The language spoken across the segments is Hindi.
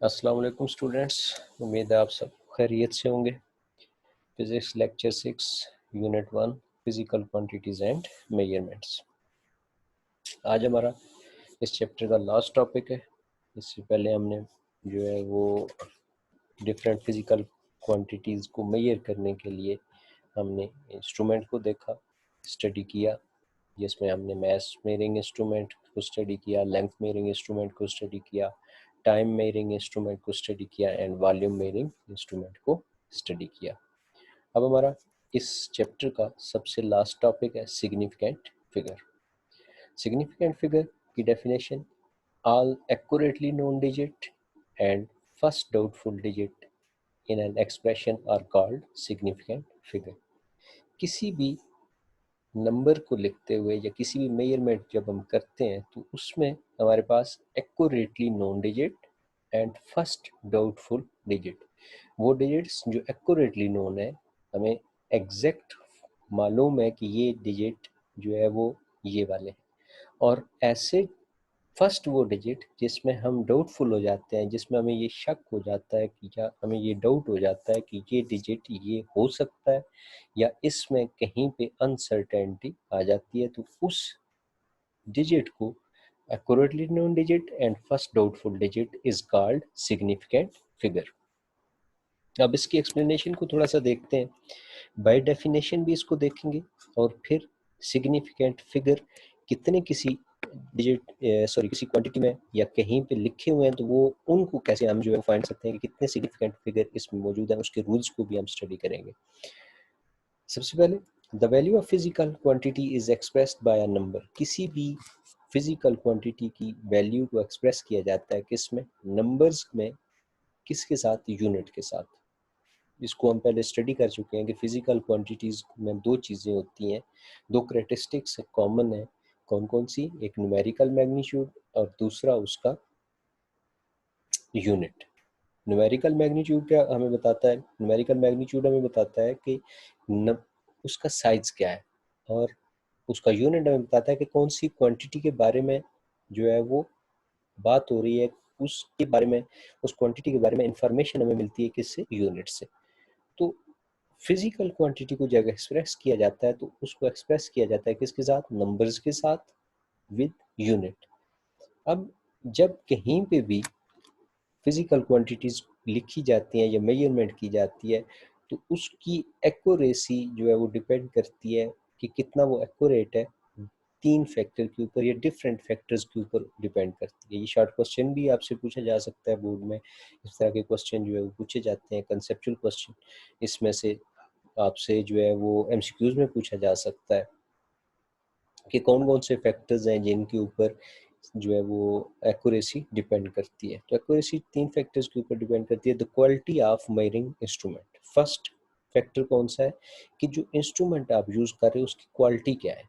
अस्सलाम वालेकुम स्टूडेंट्स, उम्मीद है आप सब खैरियत से होंगे। Physics lecture 6 unit 1 physical quantities and measurements. आज हमारा इस चैप्टर का लास्ट टॉपिक है। इससे पहले हमने जो है वो डिफरेंट फिजिकल क्वांटिटीज़ को मेजर करने के लिए हमने इंस्ट्रूमेंट को देखा, स्टडी किया, जिसमें हमने मास मेजरिंग इंस्ट्रूमेंट को स्टडी किया, लेंथ मेजरिंग इंस्ट्रूमेंट को स्टडी किया, टाइम मेजरिंग इंस्ट्रूमेंट को स्टडी किया एंड वॉल्यूम मेजरिंग इंस्ट्रूमेंट को स्टडी किया। अब हमारा इस चैप्टर का सबसे लास्ट टॉपिक है सिग्निफिकेंट फिगर। सिग्निफिकेंट फिगर की definition: all accurately known digit and first doubtful digit in an expression are called significant figure। किसी भी नंबर को लिखते हुए या किसी भी मेजरमेंट जब हम करते हैं तो उसमें हमारे पास accurately known digit and first doubtful digit, वो डिजिट्स जो एक्यूरेटली नोन है, हमें एग्जैक्ट मालूम है कि ये डिजिट जो है वो ये वाले हैं, और ऐसे फर्स्ट वो डिजिट जिसमें हम डाउटफुल हो जाते हैं, जिसमें हमें ये शक हो जाता है कि या हमें ये डाउट हो जाता है कि ये डिजिट ये हो सकता है या इसमें कहीं पे अनसर्टेनिटी आ जाती है, तो उस डिजिट को accurately known digit and first doubtful digit is called significant figure. अब इसकी एक्सप्लेनेशन को थोड़ा सा देखते हैं। बाय डेफिनेशन भी इसको देखेंगे और फिर सिग्निफिकेंट फिगर कितने किसी डिजिट किसी क्वांटिटी में या कहीं पे लिखे हुए हैं, तो वो उनको कैसे हम जो है फाइंड सकते हैं कि कितने सिग्निफिकेंट फिगर इसमें मौजूद है, उसके रूल्स को भी हम स्टडी करेंगे। सबसे पहले, the value of physical quantity is expressed by a number. किसी भी फिजिकल क्वांटिटी की वैल्यू को एक्सप्रेस किया जाता है किस में? नंबर्स में। किसके साथ? यूनिट के साथ। इसको हम पहले स्टडी कर चुके हैं कि फिजिकल क्वांटिटीज में दो चीज़ें होती हैं, दो करेक्टरिस्टिक्स कॉमन है। कौन कौन सी? एक न्यूमेरिकल मैग्नीट्यूड और दूसरा उसका यूनिट। न्यूमेरिकल मैग्नीट्यूड क्या हमें बताता है? न्यूमेरिकल मैग्नीट्यूड हमें बताता है कि न, उसका साइज क्या है, और उसका यूनिट हमें बताता है कि कौन सी क्वांटिटी के बारे में जो है वो बात हो रही है, उसके बारे में, उस क्वांटिटी के बारे में इंफॉर्मेशन हमें मिलती है किससे? यूनिट से। तो फिजिकल क्वांटिटी को जब एक्सप्रेस किया जाता है तो उसको एक्सप्रेस किया जाता है किसके साथ? नंबर्स के साथ, विद यूनिट। अब जब कहीं पे भी फिजिकल क्वांटिटीज लिखी जाती हैं या मेजरमेंट की जाती है, तो उसकी एक्यूरेसी जो है वो डिपेंड करती है कि कितना वो एक्यूरेट है, तीन फैक्टर के ऊपर या डिफरेंट फैक्टर्स के ऊपर डिपेंड करती है। ये शॉर्ट क्वेश्चन भी आपसे पूछा जा सकता है बोर्ड में। इस तरह के क्वेश्चन जो है वो पूछे जाते हैं, कंसेप्चुअल क्वेश्चन। इसमें से आपसे जो है वो एमसीक्यूज में पूछा जा सकता है कि कौन कौन से फैक्टर्स हैं जिनके ऊपर जो है वो एक्यूरेसी डिपेंड करती है। तो एक्यूरेसी तीन फैक्टर्स के ऊपर डिपेंड करती है। The quality of measuring instrument. First factor कौन सा है? कि जो इंस्ट्रूमेंट आप यूज कर रहे हो उसकी क्वालिटी क्या है,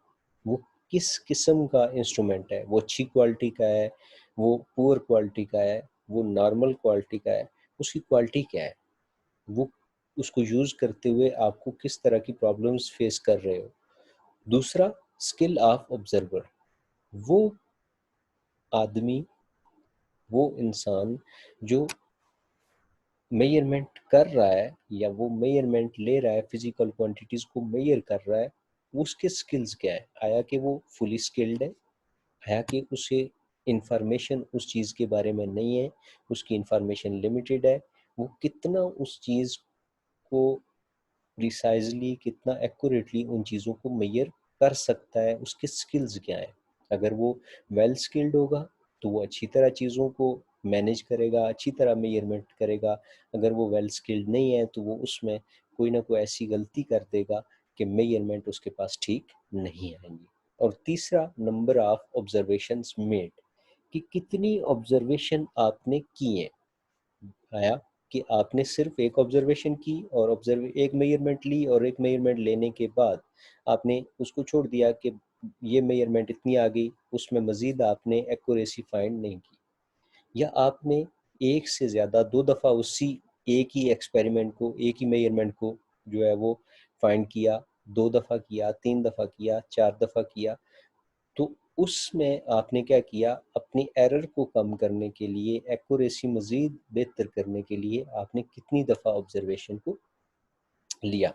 वो किस किस्म का इंस्ट्रूमेंट है, वो अच्छी क्वालिटी का है, वो पुअर क्वालिटी का है, वो नॉर्मल क्वालिटी का है, उसकी क्वालिटी क्या है, वो उसको यूज करते हुए आपको किस तरह की प्रॉब्लम्स फेस कर रहे हो। दूसरा, स्किल ऑफ ऑब्जर्वर। वो आदमी, वो इंसान जो मेजरमेंट कर रहा है या वो मेजरमेंट ले रहा है, फिजिकल क्वांटिटीज को मेजर कर रहा है, उसके स्किल्स क्या है। आया कि वो फुली स्किल्ड है, आया कि उसे इंफॉर्मेशन उस चीज़ के बारे में नहीं है, उसकी इंफॉर्मेशन लिमिटेड है, वो कितना उस चीज़ को प्रिसाइजली, कितना एक्यूरेटली उन चीज़ों को मेजर कर सकता है, उसके स्किल्स क्या हैं। अगर वो वेल स्किल्ड होगा तो वो अच्छी तरह चीज़ों को मैनेज करेगा, अच्छी तरह मेजरमेंट करेगा। अगर वो वेल स्किल्ड नहीं है तो वो उसमें कोई ना कोई ऐसी गलती कर देगा कि मेजरमेंट उसके पास ठीक नहीं आएंगी। और तीसरा, नंबर ऑफ ऑब्जर्वेशंस मेड, कि कितनी ऑब्जर्वेशन आपने की है। आया कि आपने सिर्फ एक ऑब्जर्वेशन की और एक मेजरमेंट ली, और एक मेजरमेंट लेने के बाद आपने उसको छोड़ दिया कि ये मेजरमेंट इतनी आ गई, उसमें मजीद आपने एक्यूरेसी फाइंड नहीं की। या आपने एक से ज़्यादा दो दफ़ा उसी एक ही एक्सपेरिमेंट को, एक ही मेजरमेंट को जो है वो फाइंड किया, दो दफ़ा किया, तीन दफ़ा किया, चार दफ़ा किया, तो उसमें आपने क्या किया, अपनी एरर को कम करने के लिए, एक्यूरेसी मज़ीद बेहतर करने के लिए आपने कितनी दफ़ा ऑब्जर्वेशन को लिया।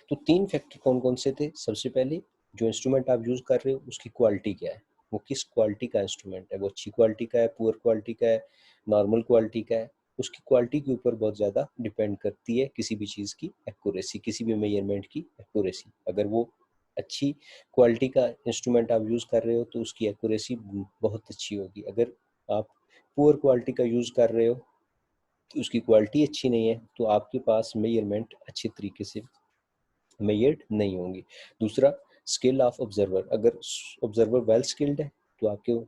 तो 3 फैक्टर कौन-कौन से थे? सबसे पहले जो इंस्ट्रूमेंट आप यूज़ कर रहे हो उसकी क्वालिटी क्या है? वो किस क्वालिटी का इंस्ट्रूमेंट है? वो अच्छी क्वालिटी का है, पुअर क्वालिटी का है, नॉर्मल क्वालिटी का है? उसकी क्वालिटी के ऊपर बहुत ज़्यादा डिपेंड करती है किसी भी चीज़ की एक्यूरेसी, किसी भी मेजरमेंट की एक्यूरेसी। अगर वो अच्छी क्वालिटी का इंस्ट्रूमेंट आप यूज़ कर रहे हो तो उसकी एक्यूरेसी बहुत अच्छी होगी। अगर आप पुअर क्वालिटी का यूज़ कर रहे हो, तो उसकी क्वालिटी अच्छी नहीं है, तो आपके पास मेजरमेंट अच्छे तरीके से मेजर्ड नहीं होंगी। दूसरा, स्किल ऑफ ऑब्जर्वर। अगर ऑब्जर्वर वेल स्किल्ड है तो आपके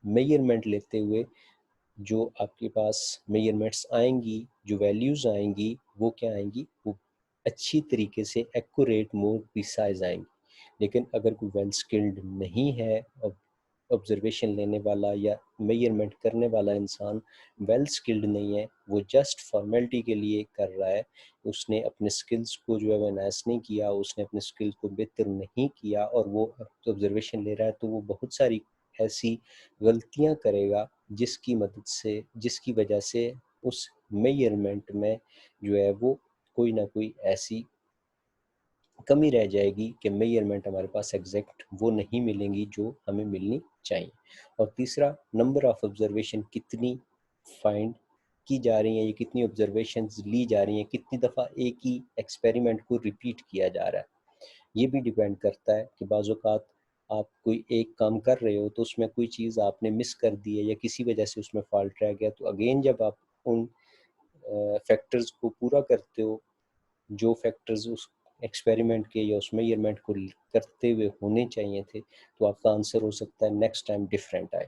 मेजरमेंट लेते हुए जो आपके पास मेजरमेंट्स आएंगी, जो वैल्यूज़ आएंगी, वो क्या आएंगी, वो अच्छी तरीके से एक्यूरेट, मोर प्रिसाइज आएंगी। लेकिन अगर कोई वेल स्किल्ड नहीं है, ऑब्जर्वेशन लेने वाला या मेजरमेंट करने वाला इंसान वेल स्किल्ड नहीं है, वो जस्ट फॉर्मेलिटी के लिए कर रहा है, उसने अपने स्किल्स को जो है वो एनहांस नहीं किया, उसने अपने स्किल्स को बेहतर नहीं किया और वो ऑब्जर्वेशन ले रहा है, तो वो बहुत सारी ऐसी गलतियां करेगा जिसकी मदद से, जिसकी वजह से उस मेजरमेंट में जो है वो कोई ना कोई ऐसी कमी रह जाएगी कि मेजरमेंट हमारे पास एग्जैक्ट वो नहीं मिलेंगी जो हमें मिलनी चाहिए। और तीसरा, नंबर ऑफ ऑब्जर्वेशन कितनी फाइंड की जा रही हैं, ये कितनी ऑब्जर्वेशंस ली जा रही हैं, कितनी दफ़ा एक ही एक्सपेरिमेंट को रिपीट किया जा रहा है, ये भी डिपेंड करता है कि बाज़ औक़ात आप कोई एक काम कर रहे हो तो उसमें कोई चीज़ आपने मिस कर दी है या किसी वजह से उसमें फॉल्ट रह गया, तो अगेन जब आप उन फैक्टर्स को पूरा करते हो, जो फैक्टर्स उस एक्सपेरिमेंट के या उस मेजरमेंट को करते हुए होने चाहिए थे, तो आपका आंसर हो सकता है नेक्स्ट टाइम डिफरेंट आए।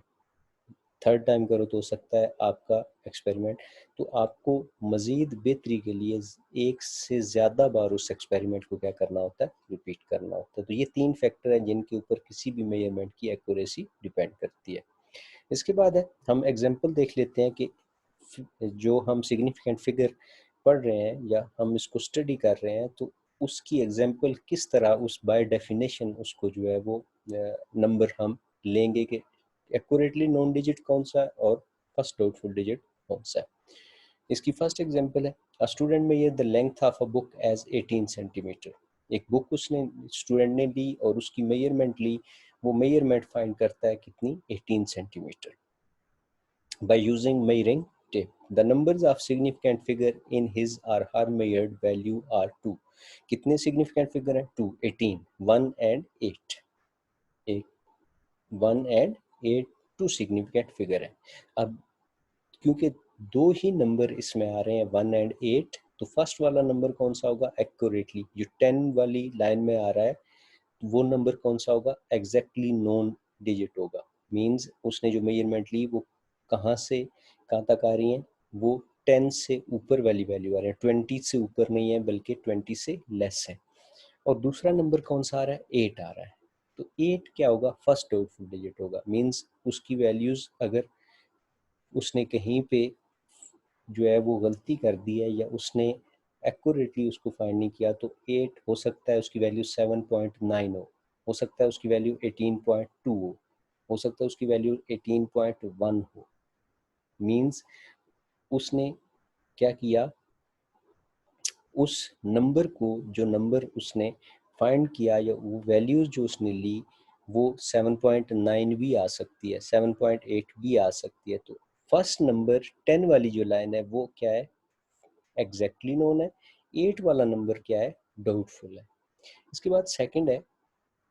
थर्ड टाइम करो तो हो सकता है आपका एक्सपेरिमेंट, तो आपको मज़ीद बेहतरी के लिए एक से ज़्यादा बार उस एक्सपेरिमेंट को क्या करना होता है, रिपीट करना होता है। तो ये 3 फैक्टर हैं जिनके ऊपर किसी भी मेजरमेंट की एक्यूरेसी डिपेंड करती है। इसके बाद है, हम एग्जांपल देख लेते हैं कि जो हम सिग्निफिकेंट फिगर पढ़ रहे हैं या हम इसको स्टडी कर रहे हैं, तो उसकी एग्जांपल किस तरह, उस बाय डेफिनेशन उसको जो है वो नंबर हम लेंगे कि एक्यूरेटली नोन डिजिट कौन सा है और फर्स्ट डाउटफुल डिजिट कौन सा है। इसकी फर्स्ट एग्जांपल है, a student measure the length of a book as 18 centimetre. एक बुक उसने, स्टूडेंट ने ली और उसकी मेजरमेंट ली, वो मेजरमेंट फाइंड करता है कितनी, 18 centimetre. By using measuring tape, the numbers of significant figure in his or her measured value are 2. कितने significant figure हैं? 2, 18, 1 and 8. एक 1 and 8 टू सिग्निफिकेंट फिगर है। अब क्योंकि दो ही नंबर इसमें आ रहे हैं 1 एंड 8, तो फर्स्ट वाला नंबर कौन सा होगा, एक्यूरेटली जो 10 वाली लाइन में आ रहा है, वो नंबर कौन सा होगा, एग्जैक्टली नोन डिजिट होगा। मींस उसने जो मेजरमेंट ली वो कहाँ से कहाँ तक आ रही हैं, वो 10 से ऊपर वाली वैल्यू आ रही है, 20 से ऊपर नहीं है बल्कि 20 से लेस है। और दूसरा नंबर कौन सा आ रहा है, 8 आ रहा है। तो 8 क्या होगा, फर्स्ट डाउटफुल डिजिट होगा। मींस उसकी वैल्यूज अगर उसने कहीं पे जो है वो गलती कर दी है या उसने एक्यूरेटली उसको फाइंड नहीं किया, तो 8 हो सकता है उसकी वैल्यू 7.9 हो सकता है उसकी वैल्यू 18.2 हो सकता है उसकी वैल्यू 18.1 हो। मींस उसने क्या किया, उस नंबर को, जो नंबर उसने फाइंड किया या वो वैल्यूज जो उसने ली, वो 7.9 भी आ सकती है, 7.8 भी आ सकती है। तो फर्स्ट नंबर 10 वाली जो लाइन है वो क्या है, एग्जैक्टली नोन है। 8 वाला नंबर क्या है, डाउटफुल है। इसके बाद सेकंड है,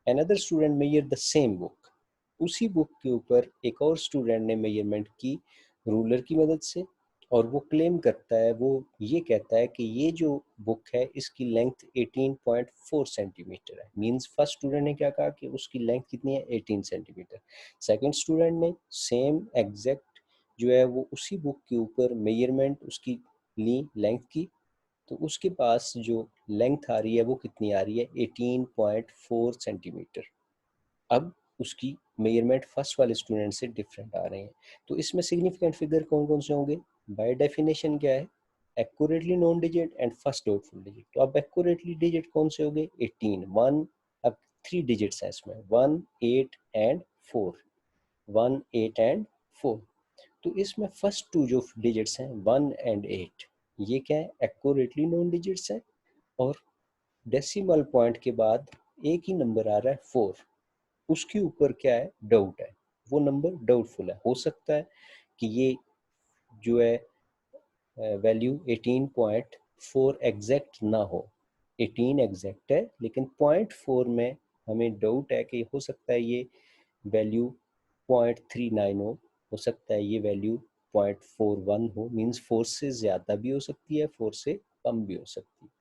another student measure the same book. उसी बुक के ऊपर एक और स्टूडेंट ने मेजरमेंट की रूलर की मदद से, और वो क्लेम करता है, वो ये कहता है कि ये जो बुक है इसकी लेंथ 18.4 सेंटीमीटर है। मींस फर्स्ट स्टूडेंट ने क्या कहा कि उसकी लेंथ कितनी है, 18 सेंटीमीटर। सेकंड स्टूडेंट ने सेम एग्जैक्ट जो है वो उसी बुक के ऊपर मेजरमेंट उसकी ली लेंथ की, तो उसके पास जो लेंथ आ रही है वो कितनी आ रही है, 18.4 सेंटीमीटर। अब उसकी मेजरमेंट फर्स्ट वाले स्टूडेंट से डिफरेंट आ रहे हैं। तो इसमें सिग्निफिकेंट फिगर कौन कौन से होंगे, बाय डेफिनेशन क्या है, accurately known digit and first doubtful digit. तो अब एक्यूरेटली डिजिट कौन से होंगे, 18, 1। अब 3 डिजिट्स हैं इसमें, 1, 8 एंड 4। 1, 8 एंड 4। तो इसमें फर्स्ट टू जो डिजिट्स हैं 1 एंड 8, ये क्या है, एक्यूरेटली नोन डिजिट्स है। और डेसिमल पॉइंट के बाद एक ही नंबर आ रहा है 4, उसके ऊपर क्या है, डाउट है, वो नंबर डाउटफुल है। हो सकता है कि ये जो है वैल्यू 18.4 एग्जैक्ट ना हो, 18 एग्जैक्ट है लेकिन 0.4 में हमें डाउट है कि हो सकता है ये वैल्यू 0.39 हो सकता है ये वैल्यू 0.41 हो, मीन्स 4 से ज़्यादा भी हो सकती है, 4 से कम भी हो सकती है।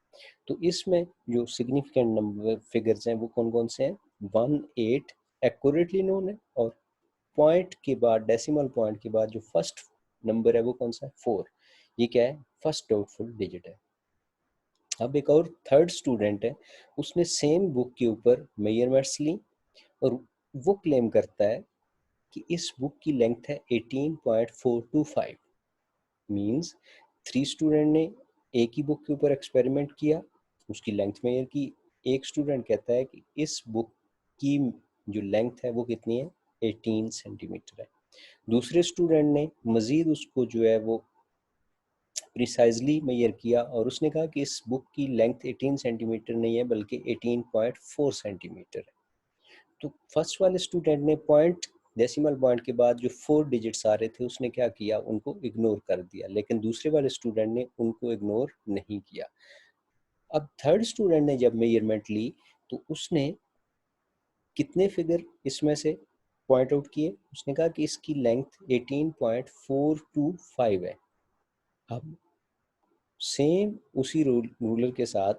तो इसमें जो सिग्निफिकेंट नंबर फिगर्स हैं वो कौन कौन से हैं, 1, 8 एक्यूरेटली नोन है, और पॉइंट के बाद डेसिमल पॉइंट के बाद जो फर्स्ट नंबर है वो कौन सा है, 4, ये क्या है, फर्स्ट डाउटफुल डिजिट है। अब एक और थर्ड स्टूडेंट है, उसने सेम बुक के ऊपर मेजरमेंट्स ली और वो क्लेम करता है कि इस बुक की लेंथ है 18.425, मीन्स 3 स्टूडेंट ने एक ही बुक के ऊपर एक्सपेरिमेंट किया, उसकी लेंथ मेजर की। एक स्टूडेंट कहता है कि इस बुक की जो लेंथ है वो कितनी है, 18 सेंटीमीटर है। दूसरे स्टूडेंट ने मज़ीद उसको जो है वो प्रिसाइजली मेजर किया और उसने कहा कि इस बुक की लेंथ 18 सेंटीमीटर नहीं है बल्कि 18.4 सेंटीमीटर है। तो फर्स्ट वाले स्टूडेंट ने पॉइंट डेसिमल पॉइंट के बाद जो 4 डिजिट्स आ रहे थे उसने क्या किया, उनको इग्नोर कर दिया, लेकिन दूसरे वाले स्टूडेंट ने उनको इग्नोर नहीं किया। अब थर्ड स्टूडेंट ने जब मेजरमेंट ली तो उसने कितने फिगर इसमें से पॉइंट आउट किए, उसने कहा कि इसकी लेंथ 18.425 है। अब सेम उसी रूलर के साथ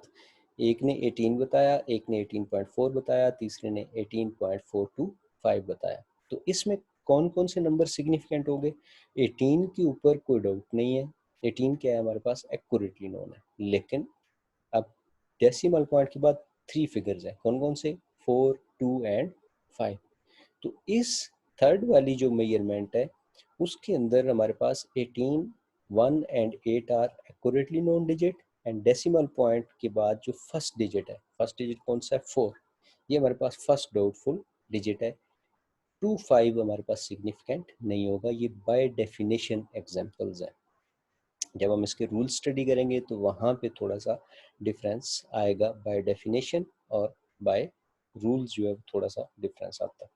एक ने 18 बताया, एक ने 18.4 बताया, तीसरे ने 18.425 बताया। तो इसमें कौन कौन से नंबर सिग्निफिकेंट हो गए, 18 के ऊपर कोई डाउट नहीं है, 18 क्या है हमारे पास, एक्यूरेटली नोन है। लेकिन अब डेसिमल पॉइंट के बाद 3 फिगर्स हैं, कौन कौन से, 4, 2 एंड 5। तो इस थर्ड वाली जो मेजरमेंट है उसके अंदर हमारे पास 18, 1 and 8 are accurately known digit, and decimal point के बाद जो फर्स्ट डिजिट है, फर्स्ट डिजिट कौन सा है, 4, ये हमारे पास फर्स्ट डाउटफुल डिजिट है। 2, 5 हमारे पास सिग्निफिकेंट नहीं होगा, ये बाय डेफिनेशन एग्जांपल्स हैं। जब हम इसके रूल स्टडी करेंगे तो वहाँ पे थोड़ा सा डिफरेंस आएगा, बाय डेफिनेशन और बाय रूल्स जो है थोड़ा सा डिफरेंस आता है।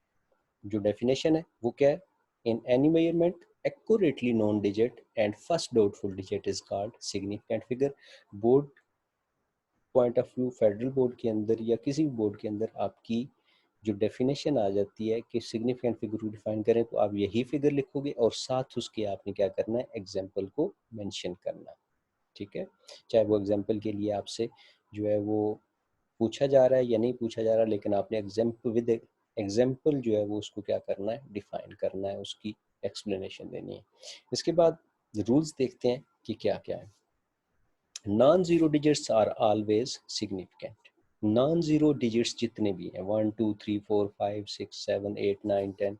जो डेफिनेशन है वो क्या है, in any measurement accurately known digit and first doubtful digit is called significant figure. Board point of view, federal board के अंदर या किसी भी बोर्ड के अंदर आपकी जो डेफिनेशन आ जाती है कि सिग्निफिकेंट फिगर को डिफाइन करें तो आप यही फिगर लिखोगे और साथ उसके आपने क्या करना है, एग्जाम्पल को मेंशन करना है। ठीक है, चाहे वो एग्जाम्पल के लिए आपसे जो है वो पूछा जा रहा है या नहीं पूछा जा रहा, लेकिन आपने एग्जाम्पल विद एग्जाम्पल जो है वो उसको क्या करना है, डिफाइन करना है, उसकी एक्सप्लेनेशन देनी है। इसके बाद रूल्स देखते हैं कि क्या क्या है। Non zero digits are always significant. Non zero digits जितने भी हैं 1, 2, 3, 4, 5, 6, 7, 8, 9, 10,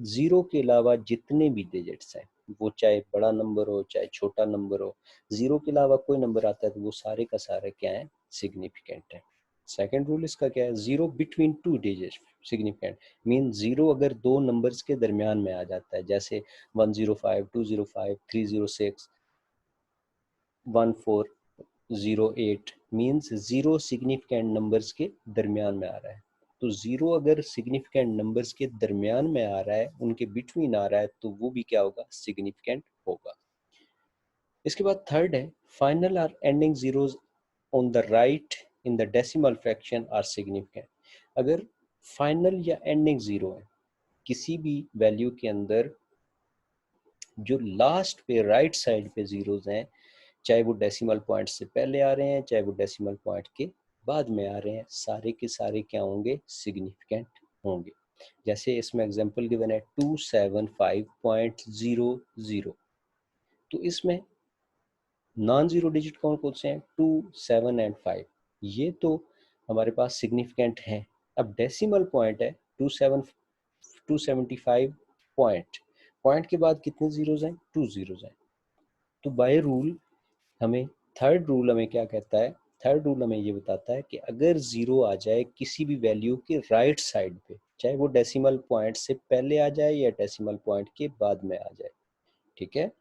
जीरो के अलावा जितने भी डिजिट्स हैं, वो चाहे बड़ा नंबर हो चाहे छोटा नंबर हो, जीरो के अलावा कोई नंबर आता है तो वो सारे का सारे क्या है, सिग्निफिकेंट है। सेकेंड रूल इसका क्या है, zero between two digit significant, mean zero अगर दो नंबर्स के दरमियान में आ जाता है, जैसे 105, 205, 306, 1408, मीन्स जीरो सिग्निफिकेंट नंबर्स के दरमियान में आ रहा है। तो जीरो अगर सिग्निफिकेंट नंबर्स के दरमियान में आ रहा है, उनके बिटवीन आ रहा है, तो वो भी क्या होगा, सिग्निफिकेंट होगा। इसके बाद थर्ड है, फाइनल और ending zeros on the right in the decimal fraction are significant. अगर फाइनल या एंडिंग जीरो है किसी भी वैल्यू के अंदर, जो लास्ट पे राइट साइड पे जीरोज हैं, चाहे वो डेसिमल पॉइंट से पहले आ रहे हैं चाहे वो डेसिमल पॉइंट के बाद में आ रहे हैं, सारे के सारे क्या होंगे, सिग्निफिकेंट होंगे। जैसे इसमें एग्जांपल गिवन है 275.00, तो इसमें नॉन जीरो डिजिट कौन कौन से हैं, 2, 7 एंड 5, ये तो हमारे पास सिग्निफिकेंट हैं। अब डेसिमल पॉइंट है 275 पॉइंट, पॉइंट के बाद कितने जीरोज हैं, 2 जीरोज हैं। तो बाय रूल हमें थर्ड रूल हमें क्या कहता है, थर्ड रूल हमें ये बताता है कि अगर जीरो आ जाए किसी भी वैल्यू के राइट साइड पे, चाहे वो डेसिमल पॉइंट से पहले आ जाए या डेसिमल पॉइंट के बाद में आ जाए, ठीक है।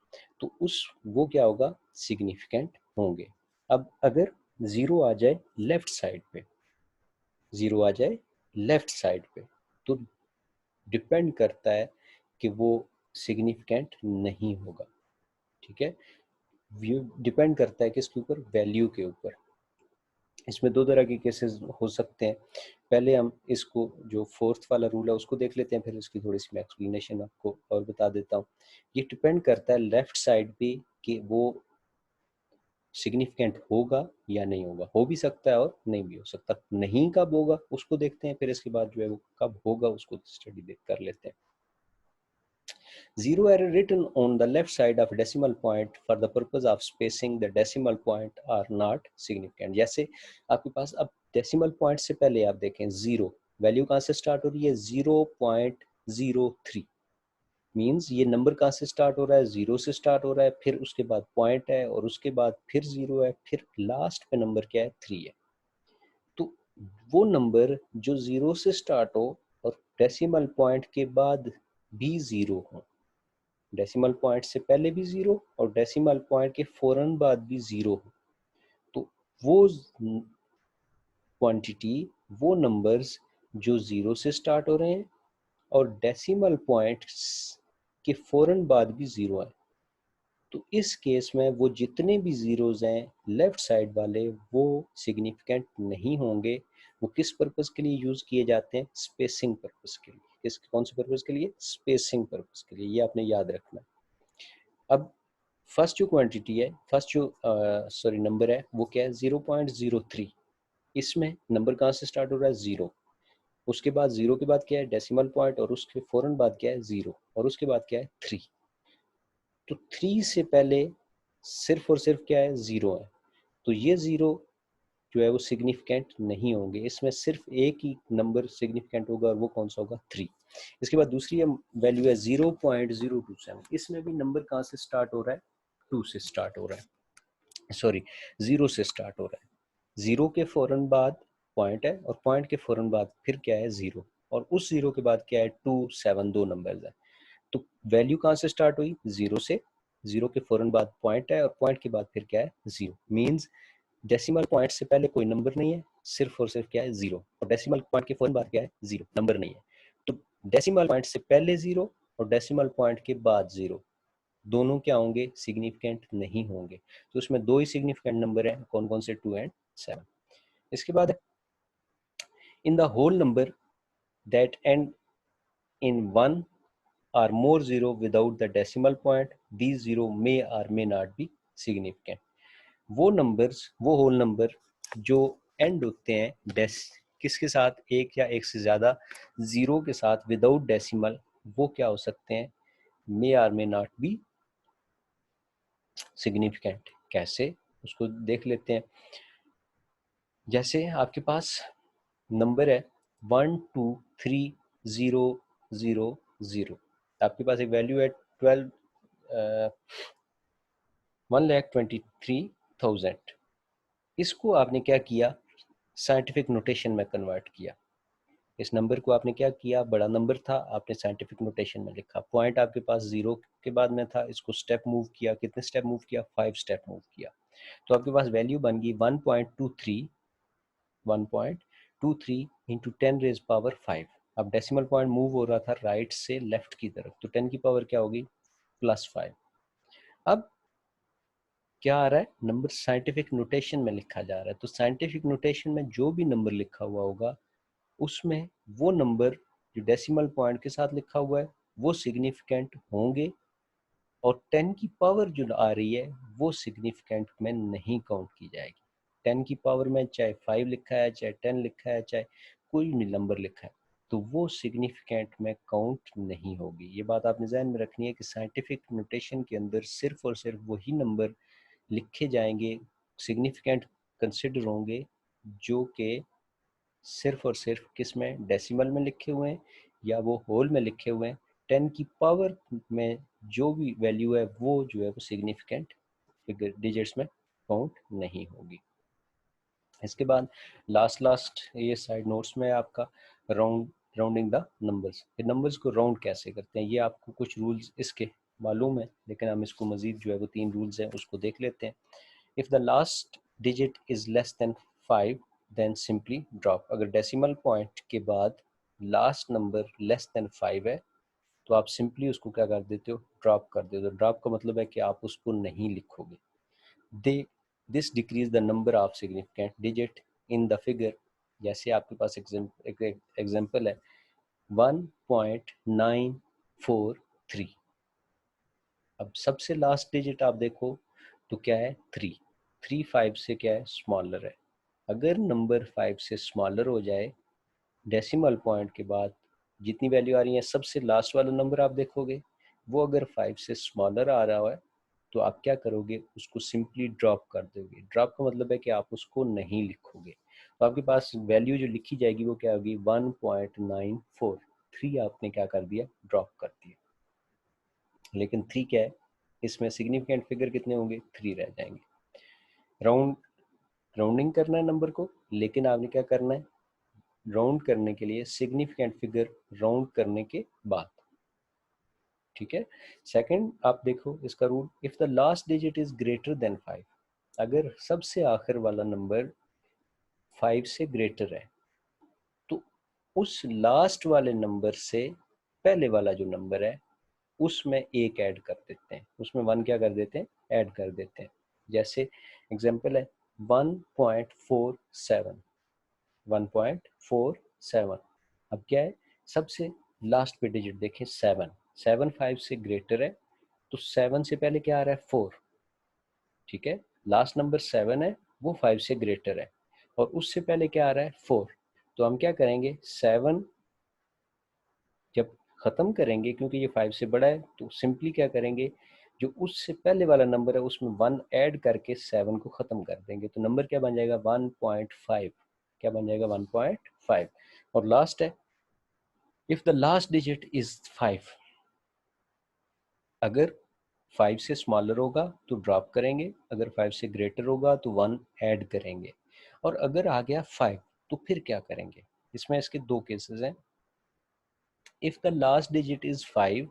तो उस वो क्या होगा, सिग्निफिकेंट होंगे। अब अगर जीरो आ जाए लेफ्ट साइड पे, जीरो आ जाए लेफ्ट साइड पे, तो डिपेंड करता है कि वो सिग्निफिकेंट नहीं होगा, ठीक है। व्यू डिपेंड करता है किसके ऊपर, वैल्यू के ऊपर। इसमें दो तरह के केसेस हो सकते हैं। पहले हम इसको जो फोर्थ वाला रूल है उसको देख लेते हैं, फिर इसकी थोड़ी सी मैं एक्सप्लेनेशन आपको और बता देता हूँ। ये डिपेंड करता है लेफ्ट साइड पे कि वो सिग्निफिकेंट होगा या नहीं होगा। हो भी सकता है और नहीं भी हो सकता। नहीं कब होगा उसको देखते हैं, फिर इसके बाद जो है वो कब होगा उसको स्टडी कर लेते हैं। Zero array written on the left side of decimal point for the purpose of spacing the decimal point are not significant। जैसे आपके पास अब डेसिमल पॉइंट से पहले आप देखें जीरो, वैल्यू कहाँ से स्टार्ट हो रही है, 0.03, मीन्स ये नंबर कहाँ से स्टार्ट हो रहा है, जीरो से स्टार्ट हो रहा है, फिर उसके बाद पॉइंट है और उसके बाद फिर जीरो है, फिर लास्ट पे नंबर क्या है, 3 है। तो वो नंबर जो जीरो से स्टार्ट हो और डेसिमल पॉइंट के बाद भी जीरो हो, डेसिमल पॉइंट से पहले भी जीरो और डेसिमल पॉइंट के फौरन बाद भी जीरो हो, तो वो क्वांटिटी, वो नंबर्स जो जीरो से स्टार्ट हो रहे हैं और डेसिमल पॉइंट के फौरन बाद भी जीरो है, तो इस केस में वो जितने भी जीरोज हैं लेफ्ट साइड वाले वो सिग्निफिकेंट नहीं होंगे। वो किस पर्पस के लिए यूज किए जाते हैं, स्पेसिंग पर्पस के लिए। किस कौन से पर्पस के लिए, स्पेसिंग पर्पस के लिए, ये आपने याद रखना। अब फर्स्ट जो क्वांटिटी है, फर्स्ट जो सॉरी नंबर है वो क्या है, 0.03। इसमें नंबर कहाँ से स्टार्ट हो रहा है, जीरो, उसके बाद जीरो के बाद क्या है डेसिमल पॉइंट और उसके फौरन बाद क्या है जीरो और उसके बाद क्या है 3। तो 3 से पहले सिर्फ और सिर्फ क्या है, जीरो है। तो ये जीरो जो है वो सिग्निफिकेंट नहीं होंगे। इसमें सिर्फ एक ही नंबर सिग्निफिकेंट होगा और वो कौन सा होगा, 3। इसके बाद दूसरी वैल्यू है 0.027। इसमें भी नंबर कहाँ से स्टार्ट हो रहा है, 2 से स्टार्ट हो रहा है, सॉरी जीरो से स्टार्ट हो रहा है। जीरो के फौरन बाद पॉइंट है और पॉइंट के फौरन बाद फिर क्या है, जीरो, और उस जीरो के बाद क्या है, 2 7 दो नंबर्स है। तो वैल्यू कहाँ से स्टार्ट हुई, जीरो से, जीरो के फौरन बाद पॉइंट है और पॉइंट के बाद फिर क्या है, जीरो, मींस डेसिमल पॉइंट से पहले कोई नंबर नहीं है, सिर्फ और सिर्फ क्या है, जीरो, और डेसिमल पॉइंट के फौरन बाद क्या है, जीरो, नंबर नहीं है। तो डेसिमल पॉइंट से पहले जीरो और डेसिमल पॉइंट के बाद जीरो, दोनों क्या होंगे, सिग्निफिकेंट नहीं होंगे। तो उसमें दो ही सिग्निफिकेंट नंबर है, कौन कौन से, 2 एंड 7। इसके बाद in the whole number that end in 1 or more zero without the decimal point, these zero may or may not be significant। वो नंबर्स, वो होल नंबर जो एंड होते हैं किसके साथ, एक या एक से ज्यादा जीरो के साथ विदाउट डेसिमल, वो क्या हो सकते हैं, may or may not be significant. कैसे, उसको देख लेते हैं। जैसे आपके पास नंबर है 1230000, आपके पास एक वैल्यू है 1,23,000। इसको आपने क्या किया, साइंटिफिक नोटेशन में कन्वर्ट किया। इस नंबर को आपने क्या किया, बड़ा नंबर था, आपने साइंटिफिक नोटेशन में लिखा। पॉइंट आपके पास जीरो के बाद में था, इसको स्टेप मूव किया, कितने स्टेप मूव किया, 5 स्टेप मूव किया। तो आपके पास वैल्यू बन गई 1.23 इंटू 10⁻⁵। अब डेसिमल पॉइंट मूव हो रहा था राइट से लेफ्ट की तरफ, तो 10 की पावर क्या होगी, +5। अब क्या आ रहा है, नंबर साइंटिफिक नोटेशन में लिखा जा रहा है। तो साइंटिफिक नोटेशन में जो भी नंबर लिखा हुआ होगा उसमें वो नंबर जो डेसिमल पॉइंट के साथ लिखा हुआ है वो सिग्निफिकेंट होंगे, और 10 की पावर जो आ रही है वो सिग्निफिकेंट में नहीं काउंट की जाएगी। 10 की पावर में चाहे 5 लिखा है, चाहे 10 लिखा है, चाहे कोई भी नंबर लिखा है, तो वो सिग्निफिकेंट में काउंट नहीं होगी। ये बात आपने ध्यान में रखनी है कि साइंटिफिक नोटेशन के अंदर सिर्फ और सिर्फ वही नंबर लिखे जाएंगे, सिग्निफिकेंट कंसिडर होंगे, जो कि सिर्फ और सिर्फ किस में, डेसिमल में लिखे हुए हैं या वो होल में लिखे हुए हैं। 10 की पावर में जो भी वैल्यू है वो जो है वो सिग्निफिकेंट फिगर डिजिट्स में काउंट नहीं होगी। इसके बाद लास्ट ये साइड नोट्स में आपका राउंड राउंडिंग द नंबर्स। ये नंबर्स को राउंड कैसे करते हैं, ये आपको कुछ रूल्स इसके मालूम है, लेकिन हम इसको मजीद जो है वो 3 रूल्स हैं उसको देख लेते हैं। If the last digit is less than 5 then simply drop. अगर डेसिमल पॉइंट के बाद लास्ट नंबर लेस देन 5 है तो आप सिंपली उसको क्या कर देते हो, ड्रॉप कर देते हो। ड्रॉप का मतलब है कि आप उसको नहीं लिखोगे। They this decrease the number of significant digit in the figure. जैसे आपके पास एग्जाम्पल है 1.943। अब सबसे लास्ट डिजिट आप देखो तो क्या है, 3। 3 5 से क्या है, स्मॉलर है। अगर नंबर 5 से स्मॉलर हो जाए डेसिमल पॉइंट के बाद जितनी वैल्यू आ रही है, सबसे लास्ट वाला नंबर आप देखोगे वो अगर 5 से स्मॉलर आ रहा है तो आप क्या करोगे, उसको सिंपली ड्रॉप कर दोगे। ड्रॉप का मतलब है कि आप उसको नहीं लिखोगे। तो आपके पास वैल्यू जो लिखी जाएगी वो क्या होगी, 1.94। 3 आपने क्या कर दिया, ड्रॉप कर दिया। लेकिन 3 क्या है, इसमें सिग्निफिकेंट फिगर कितने होंगे, 3 रह जाएंगे। राउंड राउंडिंग करना है नंबर को, लेकिन आपने क्या करना है, राउंड करने के लिए सिग्निफिकेंट फिगर राउंड करने के बाद। ठीक है। सेकंड आप देखो इसका rule, if the last digit is greater than 5। अगर सबसे आखिर वाला नंबर 5 से ग्रेटर है तो उस लास्ट वाले नंबर से पहले वाला जो नंबर है उसमें एक ऐड कर देते हैं, उसमें 1 क्या कर देते हैं, ऐड कर देते हैं। जैसे एग्जांपल है 1.47। 1.47। अब क्या है, सबसे लास्ट पे डिजिट देखें 7। 7 5 से ग्रेटर है तो 7 से पहले क्या आ रहा है, 4। ठीक है, लास्ट नंबर 7 है, वो 5 से ग्रेटर है और उससे पहले क्या आ रहा है, 4। तो हम क्या करेंगे, 7 जब ख़त्म करेंगे, क्योंकि ये 5 से बड़ा है, तो सिंपली क्या करेंगे, जो उससे पहले वाला नंबर है उसमें 1 ऐड करके 7 को ख़त्म कर देंगे। तो नंबर क्या बन जाएगा, 1.5। क्या बन जाएगा, 1.5। और लास्ट है, if the last digit is 5। अगर 5 से स्मॉलर होगा तो ड्रॉप करेंगे, अगर 5 से ग्रेटर होगा तो 1 ऐड करेंगे, और अगर आ गया 5 तो फिर क्या करेंगे। इसमें इसके दो केसेस हैं। If the last digit is 5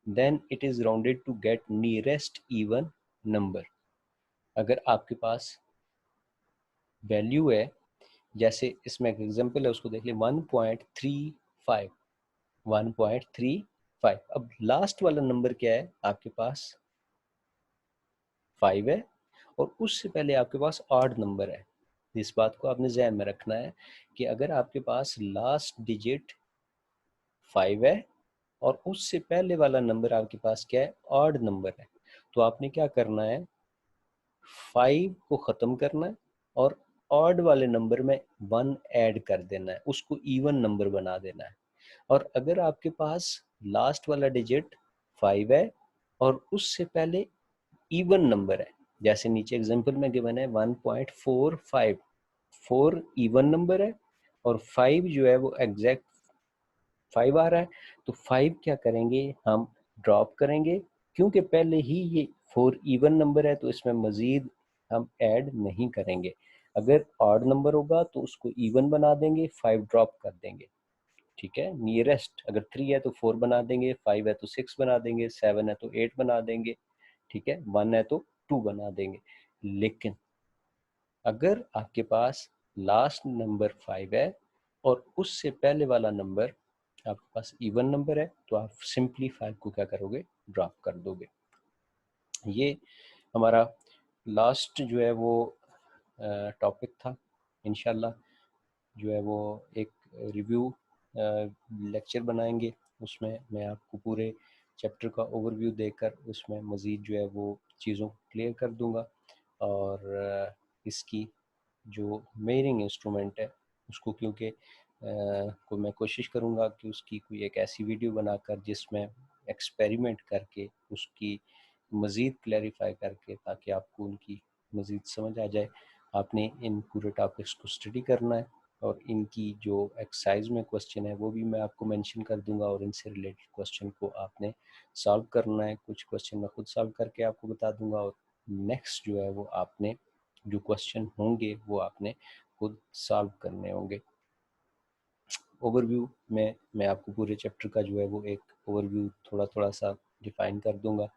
then it is rounded to get nearest even number। अगर आपके पास वैल्यू है, जैसे इसमें एक एग्जांपल है उसको देख ले, 1.35। 1.35। अब लास्ट वाला नंबर क्या है आपके पास, 5 है, और उससे पहले आपके पास ऑड नंबर है। इस बात को आपने ध्यान में रखना है कि अगर आपके पास लास्ट डिजिट 5 है और उससे पहले वाला नंबर आपके पास क्या है, ऑड नंबर है, तो आपने क्या करना है, 5 को ख़त्म करना है और ऑड वाले नंबर में 1 ऐड कर देना है, उसको इवन नंबर बना देना है। और अगर आपके पास लास्ट वाला डिजिट 5 है और उससे पहले इवन नंबर है, जैसे नीचे एग्जांपल में गिवन है 1.45। 4 इवन नंबर है और 5 जो है वो एग्जैक्ट 5 आ रहा है, तो 5 क्या करेंगे, हम ड्रॉप करेंगे, क्योंकि पहले ही ये 4 इवन नंबर है तो इसमें मज़ीद हम ऐड नहीं करेंगे। अगर ऑड नंबर होगा तो उसको इवन बना देंगे, 5 ड्रॉप कर देंगे। ठीक है, नियरेस्ट अगर 3 है तो 4 बना देंगे, 5 है तो 6 बना देंगे, 7 है तो 8 बना देंगे, ठीक है, 1 है तो 2 बना देंगे। लेकिन अगर आपके पास लास्ट नंबर 5 है और उससे पहले वाला नंबर आपके पास इवन नंबर है तो आप सिंपली 5 को क्या करोगे, ड्रॉप कर दोगे। ये हमारा लास्ट जो है वो टॉपिक था। इंशाल्लाह जो है वो एक रिव्यू लेक्चर बनाएंगे, उसमें मैं आपको पूरे चैप्टर का ओवरव्यू देकर उसमें मज़ीद जो है वो चीज़ों को क्लियर कर दूंगा। और इसकी जो मेजरिंग इंस्ट्रूमेंट है उसको, क्योंकि को मैं कोशिश करूँगा कि उसकी कोई एक ऐसी वीडियो बनाकर जिसमें एक्सपेरिमेंट करके उसकी मज़ीद क्लैरिफाई करके, ताकि आपको उनकी मज़ीद समझ आ जाए। आपने इन पूरे टॉपिक्स को स्टडी करना है और इनकी जो एक्सरसाइज में क्वेश्चन है वो भी मैं आपको मेंशन कर दूंगा, और इनसे रिलेटेड क्वेश्चन को आपने सॉल्व करना है। कुछ क्वेश्चन मैं खुद सॉल्व करके आपको बता दूंगा, और नेक्स्ट जो है वो आपने जो क्वेश्चन होंगे वो आपने खुद सॉल्व करने होंगे। ओवरव्यू में मैं आपको पूरे चैप्टर का जो है वो एक ओवरव्यू थोड़ा थोड़ा सा डिफाइन कर दूंगा।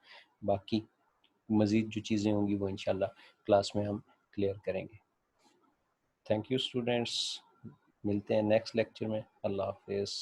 बाकी मज़ीद जो चीज़ें होंगी वो इंशाल्लाह क्लास में हम क्लियर करेंगे। थैंक यू स्टूडेंट्स, मिलते हैं नेक्स्ट लेक्चर में। अल्लाह हाफिज़।